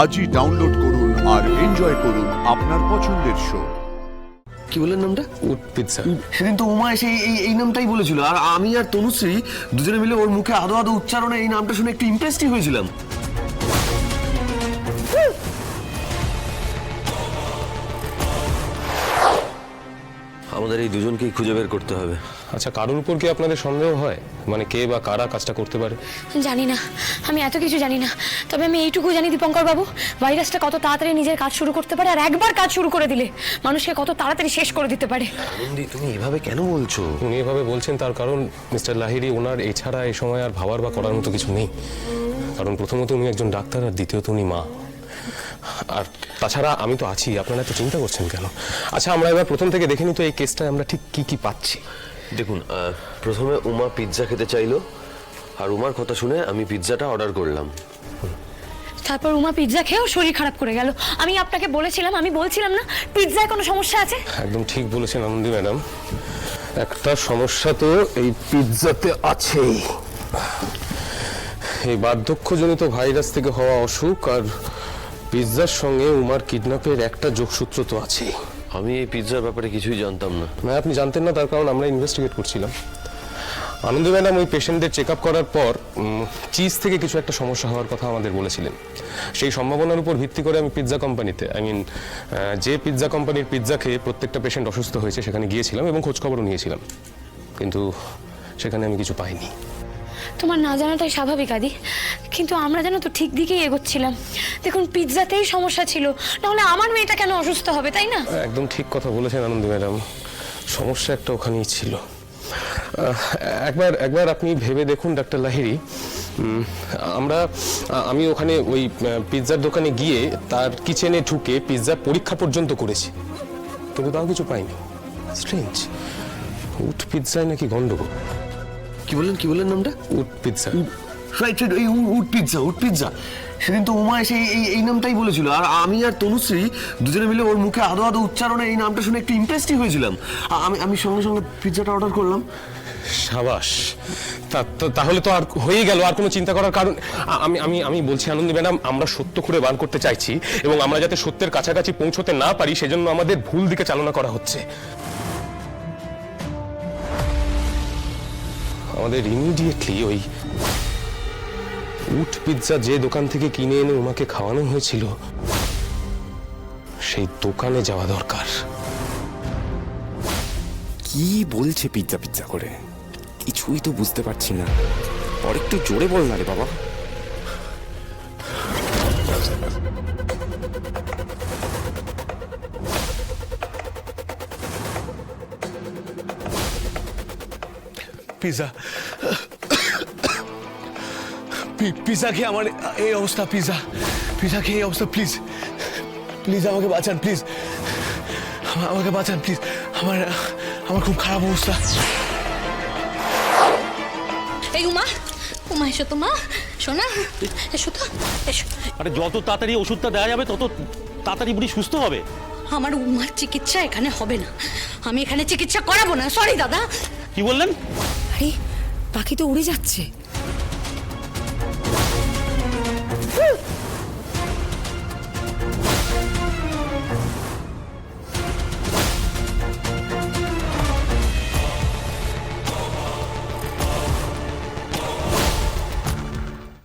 আজই ডাউনলোড করুন আর এনজয় করুন আপনার পছন্দের শো। কি বললেন নামটা? Wood pizza. সেদিন তো উমা এসে এই নামটাই বলেছিল, আর আমি আর তনুশ্রী দুজনে মিলে ওর মুখে আদো আদো উচ্চারণে এই নামটা শুনে একটু ইমপ্রেসড হয়েছিলাম। আমাদের এই দুজনকেই খুঁজে বের করতে হবে। আচ্ছা, কারোর উপর কি আপনাদের সন্দেহ হয়? মানে কে বা কারা কাজটা করতে পারে? জানি না, আমি এত কিছু জানি না, তবে আমি এইটুকু জানি দীপঙ্কর বাবু, ভাইরাসটা কত তাড়াতাড়ি নিজের কাজ শুরু করতে পারে, আর একবার কাজ শুরু করে দিলে মানুষকে কত তাড়াতাড়ি শেষ করে দিতে পারে। আনন্দি, তুমি এভাবে কেন বলছো? উনি এভাবে বলছেন তার কারণ মিস্টার লাহিড়ী ওনার এছাড়া এই সময় আর ভাবার বা করার মতো কিছু নেই। কারণ প্রথমত উনি একজন ডাক্তার, আর দ্বিতীয়ত উনি মা। আর তাছাড়া আমি তো আছি, আপনারা এত চিন্তা করছেন কেন? আচ্ছা, আমরা এবার প্রথম থেকে দেখে নিই তো এই কেসটায় আমরা ঠিক কি কি পাচ্ছি। দেখুন, প্রথমে উমা পিৎজা খেতে চাইলো, আর উমার কথা শুনে আমি পিৎজাটা অর্ডার করলাম। তারপর উমা পিৎজা খেয়েও শরীর খারাপ করে গেল। আমি আপনাকে বলেছিলাম, আমি বলছিলাম না পিৎজায় কোনো সমস্যা আছে? একদম ঠিক বলেছেন আনন্দি ম্যাডাম, একটা সমস্যা তো এই পিৎজাতে আছেই। এই বার্ধক্যজনিত ভাইরাস থেকে হওয়া অসুখ আর পিৎজার সঙ্গে উমার কিডন্যাপের একটা যোগসূত্র তো আছেই। আমি এই পিৎজার ব্যাপারে কিছুই জানতাম না। না, আপনি জানতেন না, তার কারণ আমরা ইনভেস্টিগেট করছিলাম। আনন্দ ম্যাডাম ওই পেশেন্টদের চেক আপ করার পর চিজ থেকে কিছু একটা সমস্যা হওয়ার কথা আমাদের বলেছিলেন। সেই সম্ভাবনার উপর ভিত্তি করে আমি পিৎজা কোম্পানিতে, যে পিৎজা কোম্পানির পিৎজা খেয়ে প্রত্যেকটা পেশেন্ট অসুস্থ হয়েছে সেখানে গিয়েছিলাম এবং খোঁজখবরও নিয়েছিলাম, কিন্তু সেখানে আমি কিছু পাইনি। তোমার না জানাটাই স্বাভাবিক আদি, কিন্তু আমরা যেন তো ঠিক দিকেই এগোচ্ছিলাম। দেখুন, পিৎজাতেই সমস্যা ছিল, নাহলে আমার মেয়েটা কেন অসুস্থ হবে, তাই না? একদম ঠিক কথা বলেছেন আনন্দ ম্যাডাম, সমস্যা একটা ওখানেই ছিল। একবার আপনি ভেবে দেখুন ডাক্তার লাহিড়ী, আমি ওখানে ওই পিৎজার দোকানে গিয়ে তার কিচেনে ঢুকে পিৎজা পরীক্ষা পর্যন্ত করেছি, কিন্তু তাও কিছু পাইনি। স্ট্রেঞ্জ, উড পিৎজায় নাকি গন্ডগোল। কি বললেন নামটা? Wood pizza. রাইট, এই উড পিৎজা। সেদিন তো উমা এসে এই নামটাই বলেছিল, আর আমি আর তনুশ্রী দুজনে মিলে ওর মুখে আদো আদো উচ্চারণে এই নামটা শুনে একটু ইমপ্রেসড হয়েছিলাম। আমি সঙ্গে সঙ্গে পিৎজাটা অর্ডার করলাম। সাবাস, তাহলে তো আর হয়ে গেল, আর কোনো চিন্তা করার কারণ। আমি বলছি আনন্দি ম্যাডাম, আমরা সত্য করে বার করতে চাইছি, এবং আমরা যাতে সত্যের কাছাকাছি পৌঁছতে না পারি সেজন্য আমাদের ভুল দিকে চালনা করা হচ্ছে। আমাদের ইমিডিয়েটলি ওই উড পিৎজা যে দোকান থেকে কিনে এনে উমাকে খাওয়ানো হয়েছিল সেই দোকানে যাওয়া দরকার। কি বলছে পিৎজা করে? কিছুই তো বুঝতে পারছি না। আর একটু জোরে বল না রে বাবা। পিৎজা পিৎজা খেয়ে আমার এই অবস্থা, পিৎজা খেয়ে এই অবস্থা। প্লিজ আমাকে বাঁচান, প্লিজ আমাকে বাঁচান, প্লিজ। আমার খুব খারাপ অবস্থা। এই উমা এসো তো মা, শোনা, এসো তো, এসো। আরে যত তাড়াতাড়ি ওষুধটা দেওয়া যাবে তত তাড়াতাড়ি বুড়ি সুস্থ হবে। আমার উমার চিকিৎসা এখানে হবে না, আমি এখানে চিকিৎসা করাবো না। সরি দাদা। কি বললেন? আরে পাখি তো উড়ে যাচ্ছে।